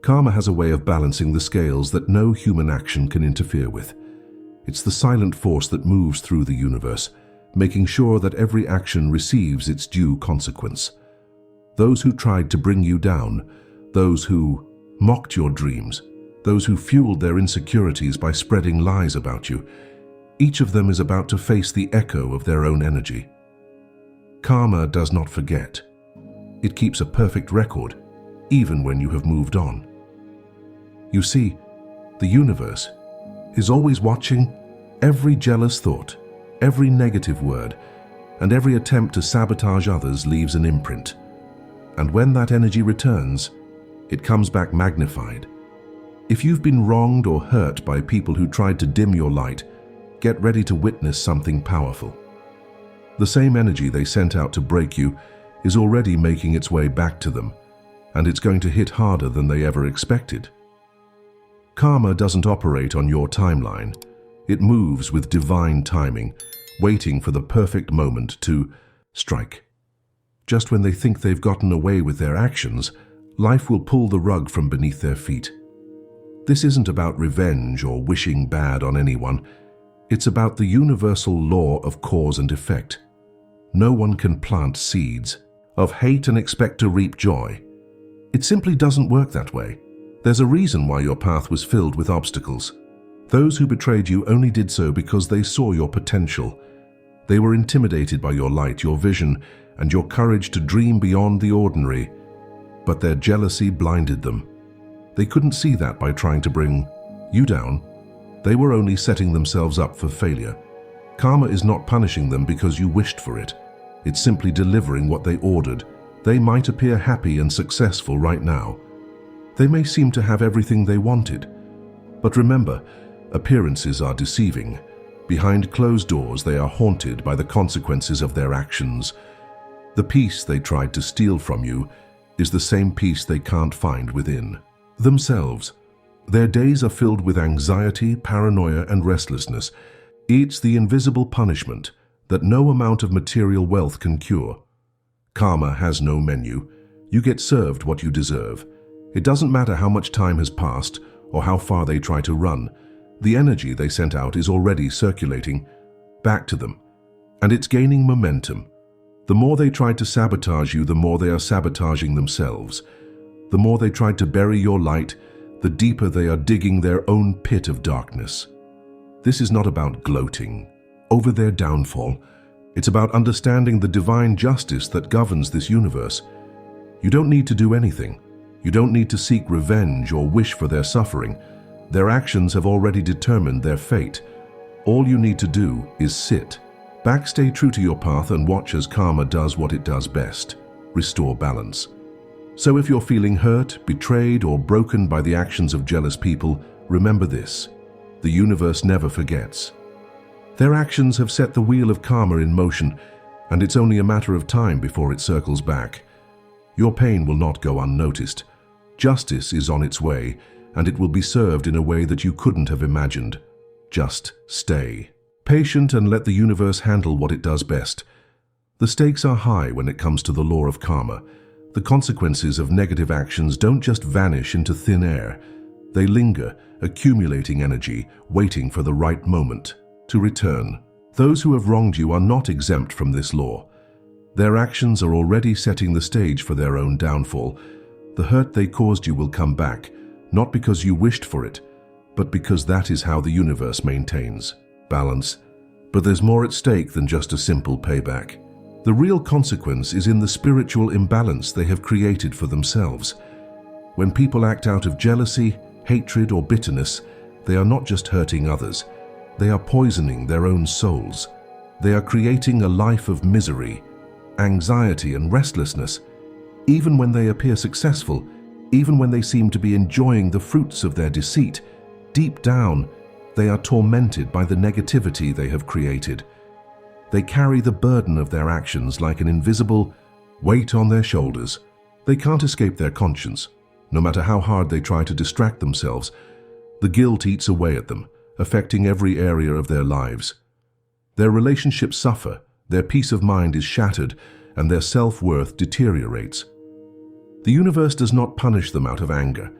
Karma has a way of balancing the scales that no human action can interfere with. It's the silent force that moves through the universe, making sure that every action receives its due consequence. Those who tried to bring you down, those who mocked your dreams, those who fueled their insecurities by spreading lies about you, each of them is about to face the echo of their own energy. Karma does not forget. It keeps a perfect record, even when you have moved on. You see, the universe is always watching every jealous thought, every negative word, and every attempt to sabotage others leaves an imprint. And when that energy returns, it comes back magnified. If you've been wronged or hurt by people who tried to dim your light, get ready to witness something powerful. The same energy they sent out to break you is already making its way back to them, and it's going to hit harder than they ever expected. Karma doesn't operate on your timeline. It moves with divine timing, waiting for the perfect moment to strike. Just when they think they've gotten away with their actions, life will pull the rug from beneath their feet. This isn't about revenge or wishing bad on anyone. It's about the universal law of cause and effect. No one can plant seeds of hate and expect to reap joy. It simply doesn't work that way. There's a reason why your path was filled with obstacles. Those who betrayed you only did so because they saw your potential. They were intimidated by your light, your vision, and your courage to dream beyond the ordinary. But their jealousy blinded them. They couldn't see that by trying to bring you down. They were only setting themselves up for failure. Karma is not punishing them because you wished for it. It's simply delivering what they ordered. They might appear happy and successful right now. They may seem to have everything they wanted. But remember, appearances are deceiving. Behind closed doors, they are haunted by the consequences of their actions. The peace they tried to steal from you is the same peace they can't find within themselves. Their days are filled with anxiety, paranoia, and restlessness. It's the invisible punishment that no amount of material wealth can cure. Karma has no menu. You get served what you deserve. It doesn't matter how much time has passed or how far they try to run. The energy they sent out is already circulating back to them, and it's gaining momentum. The more they tried to sabotage you, the more they are sabotaging themselves. The more they tried to bury your light, the deeper they are digging their own pit of darkness. This is not about gloating over their downfall. It's about understanding the divine justice that governs this universe. You don't need to do anything. You don't need to seek revenge or wish for their suffering. Their actions have already determined their fate. All you need to do is sit back, stay true to your path, and watch as karma does what it does best: restore balance. So if you're feeling hurt, betrayed, or broken by the actions of jealous people, remember this: the universe never forgets. Their actions have set the wheel of karma in motion, and it's only a matter of time before it circles back. Your pain will not go unnoticed. Justice is on its way, and it will be served in a way that you couldn't have imagined. Just stay patient and let the universe handle what it does best. The stakes are high when it comes to the law of karma. The consequences of negative actions don't just vanish into thin air. They linger, accumulating energy, waiting for the right moment to return. Those who have wronged you are not exempt from this law. Their actions are already setting the stage for their own downfall. The hurt they caused you will come back, not because you wished for it, but because that is how the universe maintains balance. But there's more at stake than just a simple payback. The real consequence is in the spiritual imbalance they have created for themselves. When people act out of jealousy, hatred, or bitterness, they are not just hurting others. They are poisoning their own souls. They are creating a life of misery, anxiety, and restlessness. Even when they appear successful, even when they seem to be enjoying the fruits of their deceit, deep down, they are tormented by the negativity they have created. They carry the burden of their actions like an invisible weight on their shoulders. They can't escape their conscience. No matter how hard they try to distract themselves, the guilt eats away at them, affecting every area of their lives. Their relationships suffer, their peace of mind is shattered, and their self-worth deteriorates. The universe does not punish them out of anger.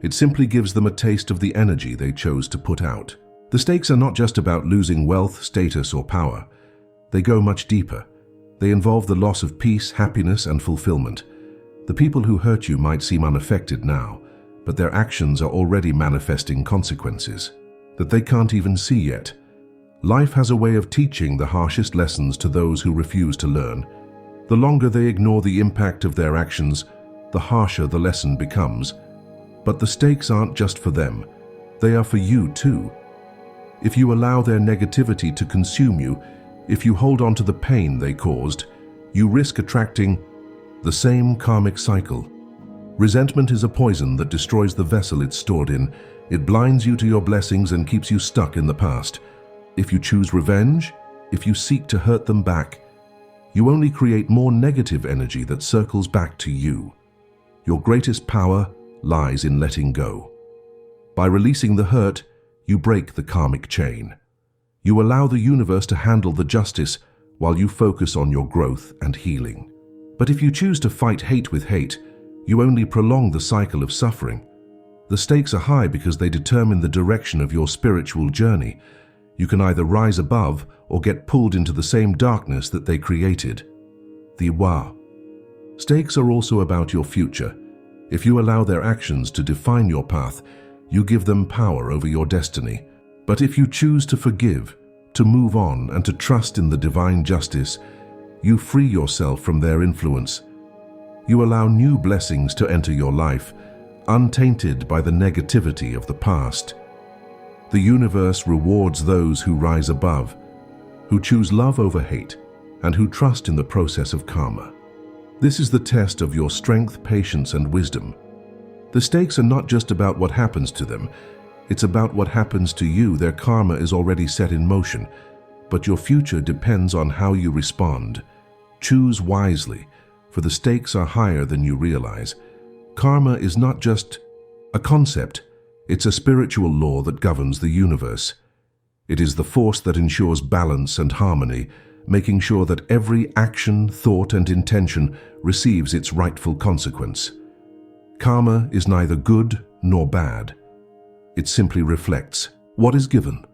It simply gives them a taste of the energy they chose to put out. The stakes are not just about losing wealth, status, or power. They go much deeper. They involve the loss of peace, happiness, and fulfillment. The people who hurt you might seem unaffected now, but their actions are already manifesting consequences that they can't even see yet. Life has a way of teaching the harshest lessons to those who refuse to learn. The longer they ignore the impact of their actions, the harsher the lesson becomes. But the stakes aren't just for them. They are for you too. If you allow their negativity to consume you, if you hold on to the pain they caused, you risk attracting the same karmic cycle. Resentment is a poison that destroys the vessel it's stored in. It blinds you to your blessings and keeps you stuck in the past. If you choose revenge, if you seek to hurt them back, you only create more negative energy that circles back to you. Your greatest power lies in letting go. By releasing the hurt, you break the karmic chain. You allow the universe to handle the justice while you focus on your growth and healing. But if you choose to fight hate with hate, you only prolong the cycle of suffering. The stakes are high because they determine the direction of your spiritual journey. You can either rise above or get pulled into the same darkness that they created. The Wa. Stakes are also about your future. If you allow their actions to define your path, you give them power over your destiny. But if you choose to forgive, to move on, and to trust in the divine justice, you free yourself from their influence. You allow new blessings to enter your life, untainted by the negativity of the past. The universe rewards those who rise above, who choose love over hate, and who trust in the process of karma. This is the test of your strength, patience, and wisdom. The stakes are not just about what happens to them. It's about what happens to you. Their karma is already set in motion, but your future depends on how you respond. Choose wisely, for the stakes are higher than you realize. Karma is not just a concept, it's a spiritual law that governs the universe. It is the force that ensures balance and harmony, making sure that every action, thought, and intention receives its rightful consequence. Karma is neither good nor bad. It simply reflects what is given.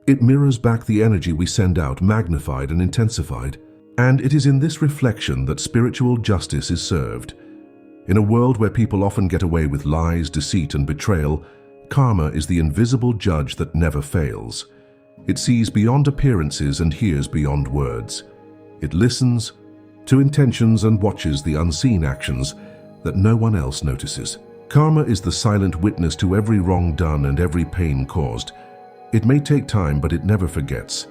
It mirrors back the energy we send out, magnified and intensified. And it is in this reflection that spiritual justice is served. In a world where people often get away with lies, deceit, and betrayal, karma is the invisible judge that never fails. It sees beyond appearances and hears beyond words. It listens to intentions and watches the unseen actions that no one else notices. Karma is the silent witness to every wrong done and every pain caused. It may take time, but it never forgets.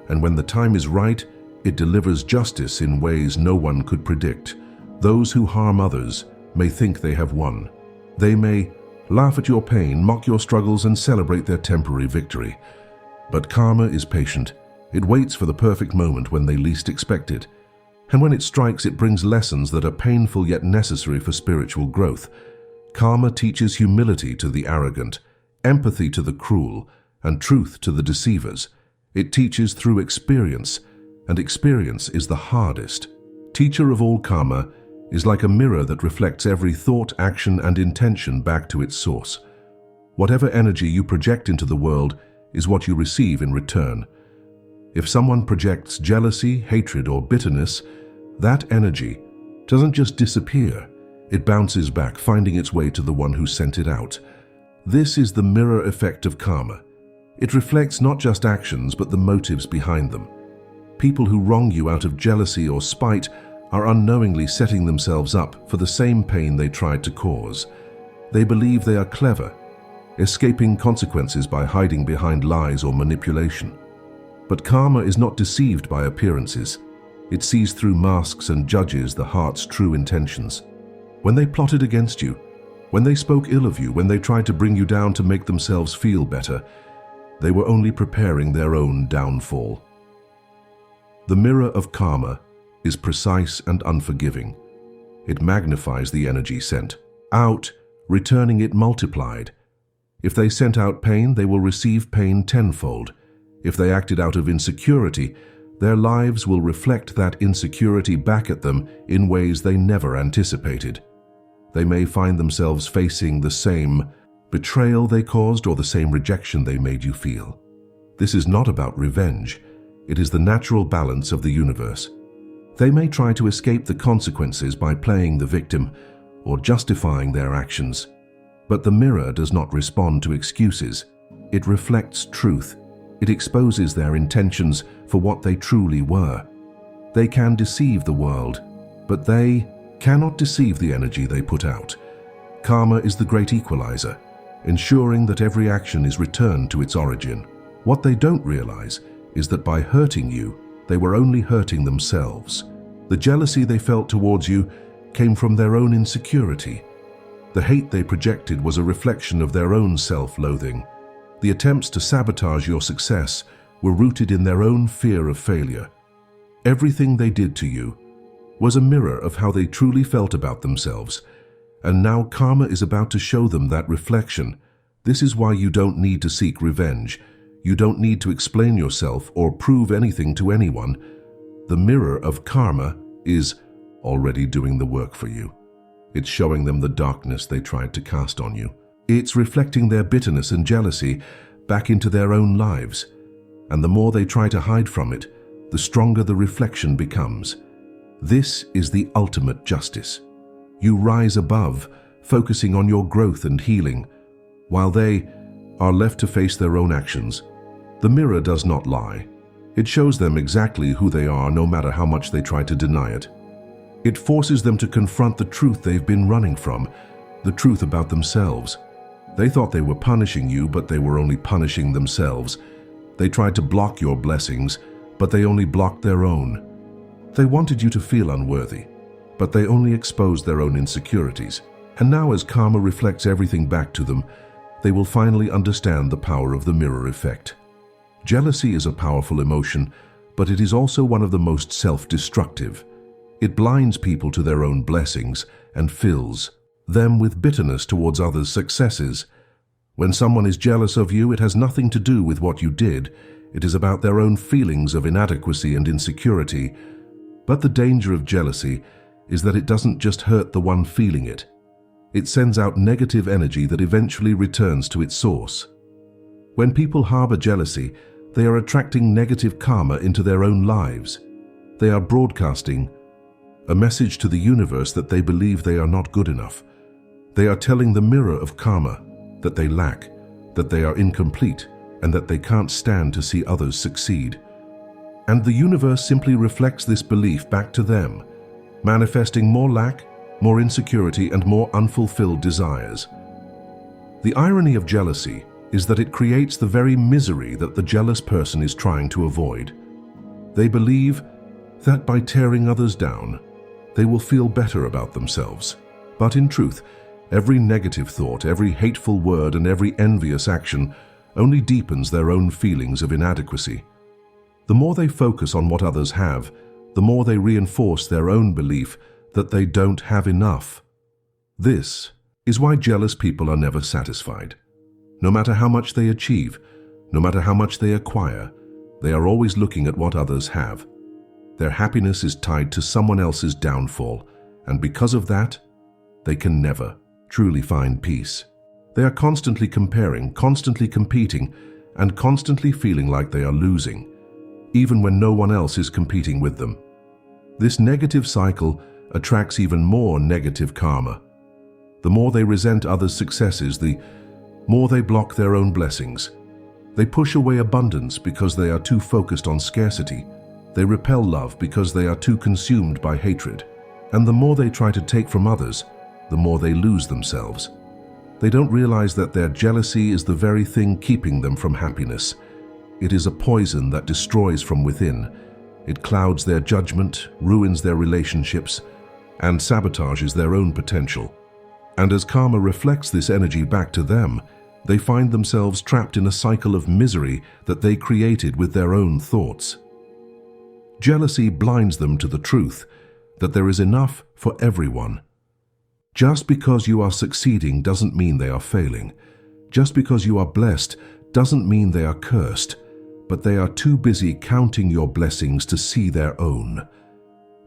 And when the time is right, it delivers justice in ways no one could predict. Those who harm others may think they have won. They may laugh at your pain, mock your struggles, and celebrate their temporary victory. But karma is patient. It waits for the perfect moment when they least expect it. And when it strikes, it brings lessons that are painful yet necessary for spiritual growth. Karma teaches humility to the arrogant, empathy to the cruel, and truth to the deceivers. It teaches through experience, and experience is the hardest. Teacher of all karma is like a mirror that reflects every thought, action, and intention back to its source. Whatever energy you project into the world is what you receive in return. If someone projects jealousy, hatred, or bitterness, that energy doesn't just disappear. It bounces back, finding its way to the one who sent it out. This is the mirror effect of karma. It reflects not just actions, but the motives behind them. People who wrong you out of jealousy or spite are unknowingly setting themselves up for the same pain they tried to cause. They believe they are clever, escaping consequences by hiding behind lies or manipulation. But karma is not deceived by appearances. It sees through masks and judges the heart's true intentions. When they plotted against you, when they spoke ill of you, when they tried to bring you down to make themselves feel better, they were only preparing their own downfall. The mirror of karma is precise and unforgiving. It magnifies the energy sent out, returning it multiplied. If they sent out pain, they will receive pain tenfold. If they acted out of insecurity, their lives will reflect that insecurity back at them in ways they never anticipated. They may find themselves facing the same betrayal they caused, or the same rejection they made you feel. This is not about revenge. It is the natural balance of the universe. They may try to escape the consequences by playing the victim or justifying their actions. But the mirror does not respond to excuses. It reflects truth. It exposes their intentions for what they truly were. They can deceive the world, but they cannot deceive the energy they put out. Karma is the great equalizer, ensuring that every action is returned to its origin. What they don't realize is that by hurting you, they were only hurting themselves. The jealousy they felt towards you came from their own insecurity. The hate they projected was a reflection of their own self-loathing. The attempts to sabotage your success were rooted in their own fear of failure. Everything they did to you was a mirror of how they truly felt about themselves, and now karma is about to show them that reflection. This is why you don't need to seek revenge. You don't need to explain yourself or prove anything to anyone. The mirror of karma is already doing the work for you. It's showing them the darkness they tried to cast on you. It's reflecting their bitterness and jealousy back into their own lives. And the more they try to hide from it, the stronger the reflection becomes. This is the ultimate justice. You rise above, focusing on your growth and healing, while they are left to face their own actions. The mirror does not lie. It shows them exactly who they are, no matter how much they try to deny it. It forces them to confront the truth they've been running from, the truth about themselves. They thought they were punishing you, but they were only punishing themselves. They tried to block your blessings, but they only blocked their own. They wanted you to feel unworthy, but they only exposed their own insecurities. And now, as karma reflects everything back to them, they will finally understand the power of the mirror effect. Jealousy is a powerful emotion, but it is also one of the most self-destructive. It blinds people to their own blessings and fills them with bitterness towards others' successes. When someone is jealous of you, it has nothing to do with what you did. It is about their own feelings of inadequacy and insecurity. But the danger of jealousy is that it doesn't just hurt the one feeling it. It sends out negative energy that eventually returns to its source. When people harbor jealousy, they are attracting negative karma into their own lives. They are broadcasting a message to the universe that they believe they are not good enough. They are telling the mirror of karma that they lack, that they are incomplete, and that they can't stand to see others succeed. And the universe simply reflects this belief back to them, manifesting more lack, more insecurity, and more unfulfilled desires. The irony of jealousy is that it creates the very misery that the jealous person is trying to avoid. They believe that by tearing others down, they will feel better about themselves. But in truth, every negative thought, every hateful word, and every envious action only deepens their own feelings of inadequacy. The more they focus on what others have, the more they reinforce their own belief that they don't have enough. This is why jealous people are never satisfied. No matter how much they achieve, no matter how much they acquire, they are always looking at what others have. Their happiness is tied to someone else's downfall, and because of that, they can never truly find peace. They are constantly comparing, constantly competing, and constantly feeling like they are losing, even when no one else is competing with them. This negative cycle attracts even more negative karma. The more they resent others' successes, the more they block their own blessings. They push away abundance because they are too focused on scarcity. They repel love because they are too consumed by hatred. And the more they try to take from others, the more they lose themselves. They don't realize that their jealousy is the very thing keeping them from happiness. It is a poison that destroys from within. It clouds their judgment, ruins their relationships, and sabotages their own potential. And as karma reflects this energy back to them, they find themselves trapped in a cycle of misery that they created with their own thoughts. Jealousy blinds them to the truth that there is enough for everyone. Just because you are succeeding doesn't mean they are failing. Just because you are blessed doesn't mean they are cursed, but they are too busy counting your blessings to see their own.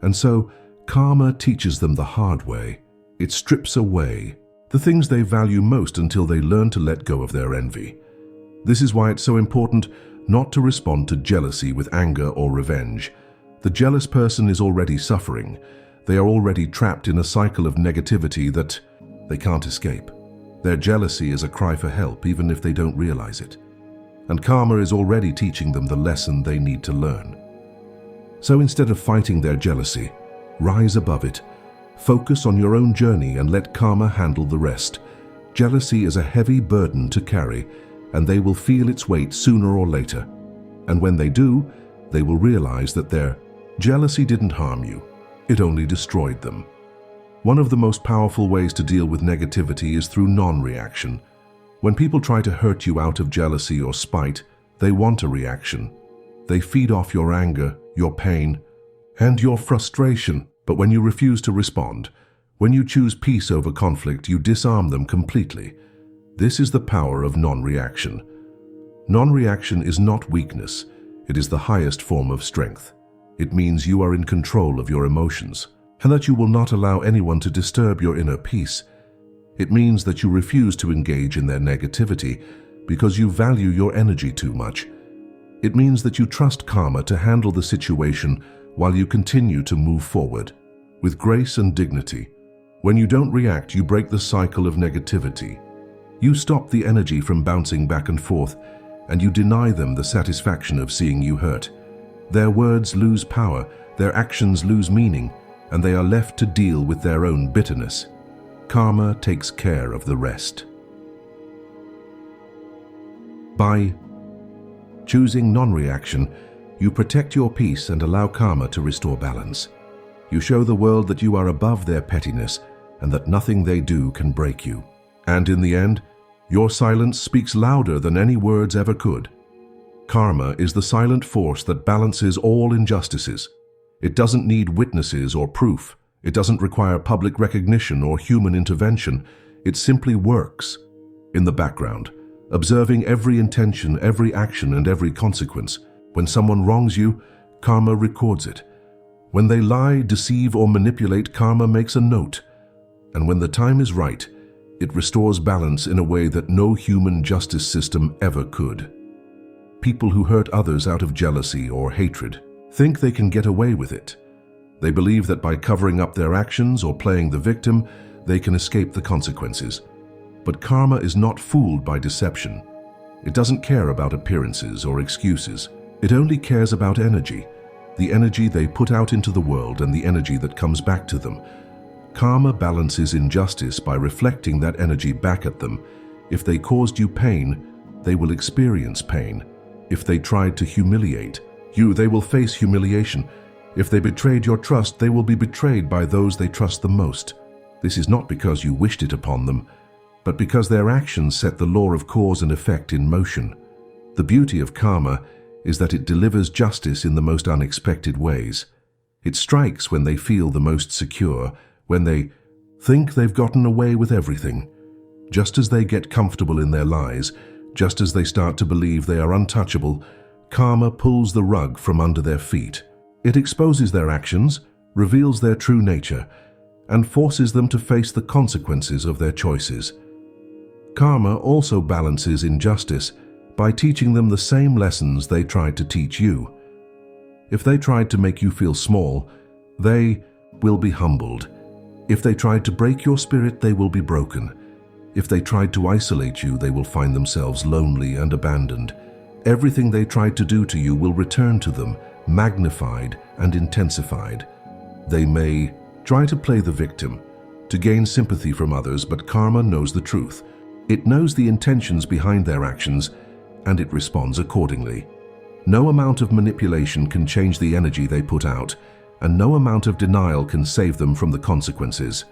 And so, karma teaches them the hard way. It strips away the things they value most until they learn to let go of their envy. This is why it's so important not to respond to jealousy with anger or revenge. The jealous person is already suffering. They are already trapped in a cycle of negativity that they can't escape. Their jealousy is a cry for help, even if they don't realize it. And karma is already teaching them the lesson they need to learn. So instead of fighting their jealousy, rise above it. Focus on your own journey and let karma handle the rest. Jealousy is a heavy burden to carry, and they will feel its weight sooner or later. And when they do, they will realize that their jealousy didn't harm you. It only destroyed them. One of the most powerful ways to deal with negativity is through non-reaction. When people try to hurt you out of jealousy or spite, they want a reaction. They feed off your anger, your pain, and your frustration. But when you refuse to respond, when you choose peace over conflict, you disarm them completely. This is the power of non-reaction. Non-reaction is not weakness. It is the highest form of strength. It means you are in control of your emotions, and that you will not allow anyone to disturb your inner peace. It means that you refuse to engage in their negativity because you value your energy too much. It means that you trust karma to handle the situation while you continue to move forward with grace and dignity. When you don't react, you break the cycle of negativity. You stop the energy from bouncing back and forth, and you deny them the satisfaction of seeing you hurt. Their words lose power, their actions lose meaning, and they are left to deal with their own bitterness. Karma takes care of the rest. By choosing non-reaction, you protect your peace and allow karma to restore balance. You show the world that you are above their pettiness and that nothing they do can break you. And in the end, your silence speaks louder than any words ever could. Karma is the silent force that balances all injustices. It doesn't need witnesses or proof. It doesn't require public recognition or human intervention. It simply works in the background, observing every intention, every action, and every consequence. When someone wrongs you, karma records it. When they lie, deceive, or manipulate, karma makes a note. And when the time is right, it restores balance in a way that no human justice system ever could. People who hurt others out of jealousy or hatred think they can get away with it. They believe that by covering up their actions or playing the victim, they can escape the consequences. But karma is not fooled by deception. It doesn't care about appearances or excuses. It only cares about energy, the energy they put out into the world and the energy that comes back to them. Karma balances injustice by reflecting that energy back at them. If they caused you pain, they will experience pain. If they tried to humiliate you, they will face humiliation. If they betrayed your trust, they will be betrayed by those they trust the most. This is not because you wished it upon them, but because their actions set the law of cause and effect in motion. The beauty of karma is that it delivers justice in the most unexpected ways. It strikes when they feel the most secure, when they think they've gotten away with everything. Just as they get comfortable in their lies, just as they start to believe they are untouchable, karma pulls the rug from under their feet. It exposes their actions, reveals their true nature, and forces them to face the consequences of their choices. Karma also balances injustice by teaching them the same lessons they tried to teach you. If they tried to make you feel small, they will be humbled. If they tried to break your spirit, they will be broken. If they tried to isolate you, they will find themselves lonely and abandoned. Everything they tried to do to you will return to them, magnified and intensified. They may try to play the victim, to gain sympathy from others, but karma knows the truth. It knows the intentions behind their actions, and it responds accordingly. No amount of manipulation can change the energy they put out, and no amount of denial can save them from the consequences.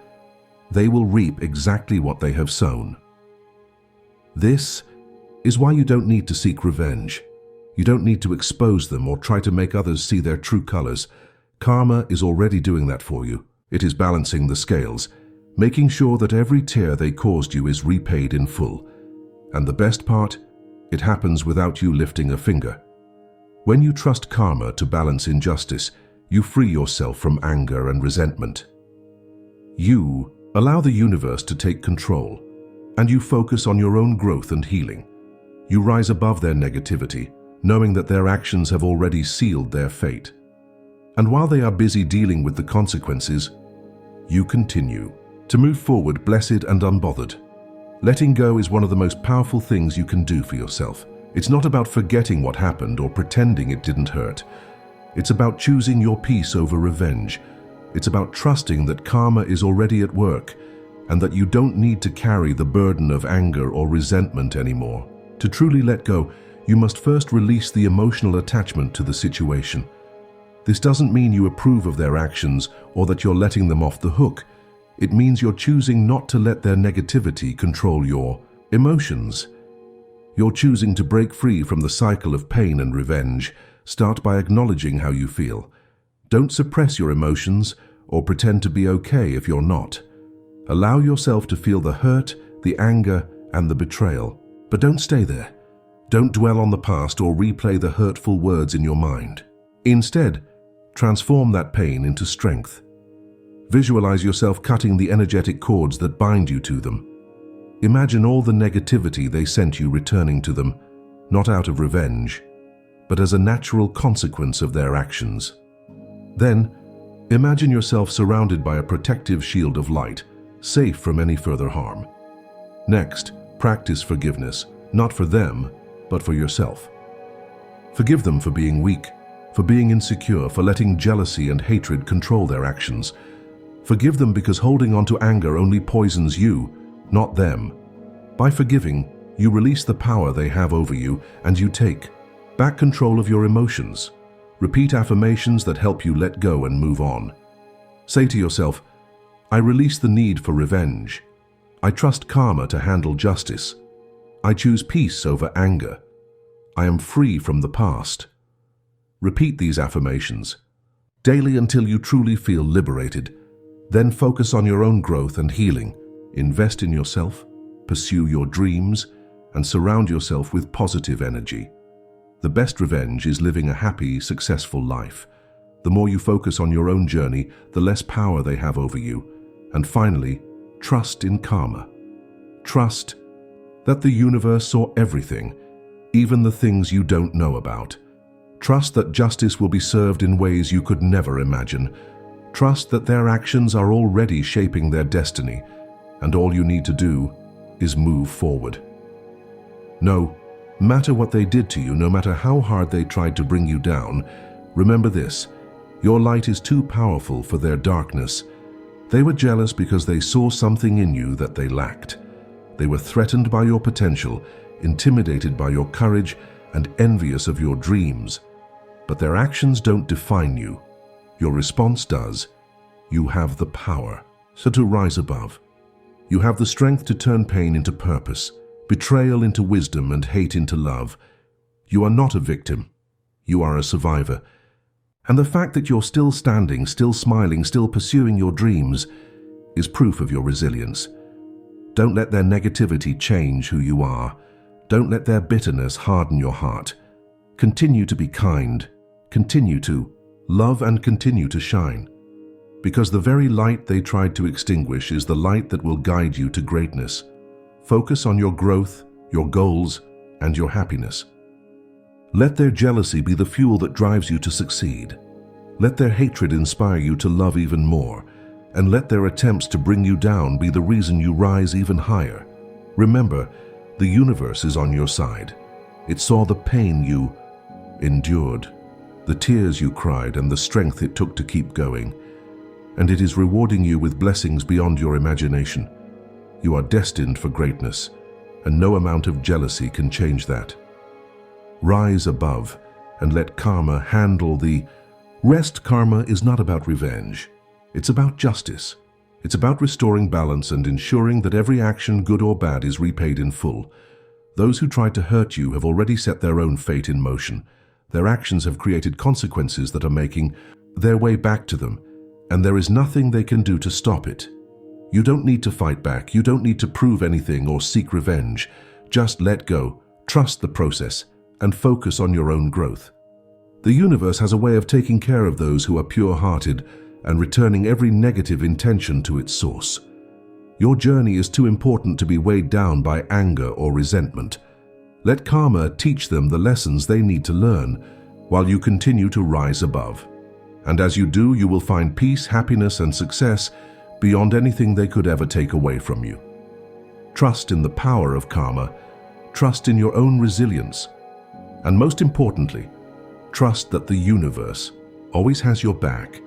They will reap exactly what they have sown. This is why you don't need to seek revenge. You don't need to expose them or try to make others see their true colors. Karma is already doing that for you. It is balancing the scales, making sure that every tear they caused you is repaid in full. And the best part, it happens without you lifting a finger. When you trust karma to balance injustice, you free yourself from anger and resentment. You Allow the universe to take control, and you focus on your own growth and healing. You rise above their negativity, knowing that their actions have already sealed their fate. And while they are busy dealing with the consequences, you continue to move forward blessed and unbothered. Letting go is one of the most powerful things you can do for yourself. It's not about forgetting what happened or pretending it didn't hurt. It's about choosing your peace over revenge. It's about trusting that karma is already at work and that you don't need to carry the burden of anger or resentment anymore. To truly let go, you must first release the emotional attachment to the situation. This doesn't mean you approve of their actions or that you're letting them off the hook. It means you're choosing not to let their negativity control your emotions. You're choosing to break free from the cycle of pain and revenge. Start by acknowledging how you feel. Don't suppress your emotions or pretend to be okay if you're not. Allow yourself to feel the hurt, the anger, and the betrayal. But don't stay there. Don't dwell on the past or replay the hurtful words in your mind. Instead, transform that pain into strength. Visualize yourself cutting the energetic cords that bind you to them. Imagine all the negativity they sent you returning to them, not out of revenge, but as a natural consequence of their actions. Then, imagine yourself surrounded by a protective shield of light, safe from any further harm. Next, practice forgiveness, not for them, but for yourself. Forgive them for being weak, for being insecure, for letting jealousy and hatred control their actions. Forgive them because holding on to anger only poisons you, not them. By forgiving, you release the power they have over you and you take back control of your emotions. Repeat affirmations that help you let go and move on. Say to yourself, I release the need for revenge. I trust karma to handle justice. I choose peace over anger. I am free from the past. Repeat these affirmations daily until you truly feel liberated. Then focus on your own growth and healing. Invest in yourself, pursue your dreams, and surround yourself with positive energy. The best revenge is living a happy, successful life. The more you focus on your own journey, the less power they have over you. And finally, trust in karma. Trust that the universe saw everything, even the things you don't know about. Trust that justice will be served in ways you could never imagine. Trust that their actions are already shaping their destiny, and all you need to do is move forward. No matter what they did to you, no matter how hard they tried to bring you down, remember this: your light is too powerful for their darkness. They were jealous because they saw something in you that they lacked. They were threatened by your potential, intimidated by your courage, and envious of your dreams. But their actions don't define you. Your response does. You have the power, so to rise above. You have the strength to turn pain into purpose, betrayal into wisdom, and hate into love. You are not a victim. You are a survivor. And the fact that you're still standing, still smiling, still pursuing your dreams is proof of your resilience. Don't let their negativity change who you are. Don't let their bitterness harden your heart. Continue to be kind. Continue to love and continue to shine. Because the very light they tried to extinguish is the light that will guide you to greatness. Focus on your growth, your goals, and your happiness. Let their jealousy be the fuel that drives you to succeed. Let their hatred inspire you to love even more, and let their attempts to bring you down be the reason you rise even higher. Remember, the universe is on your side. It saw the pain you endured, the tears you cried, and the strength it took to keep going. And it is rewarding you with blessings beyond your imagination. You are destined for greatness, and no amount of jealousy can change that. Rise above and let karma handle the rest. Karma is not about revenge. It's about justice. It's about restoring balance and ensuring that every action, good or bad, is repaid in full. Those who tried to hurt you have already set their own fate in motion. Their actions have created consequences that are making their way back to them, and there is nothing they can do to stop it. You don't need to fight back. You don't need to prove anything or seek revenge. Just let go, trust the process, and focus on your own growth. The universe has a way of taking care of those who are pure-hearted and returning every negative intention to its source. Your journey is too important to be weighed down by anger or resentment. Let karma teach them the lessons they need to learn, while you continue to rise above. And as you do, you will find peace, happiness, and success beyond anything they could ever take away from you. Trust in the power of karma, trust in your own resilience, and most importantly, trust that the universe always has your back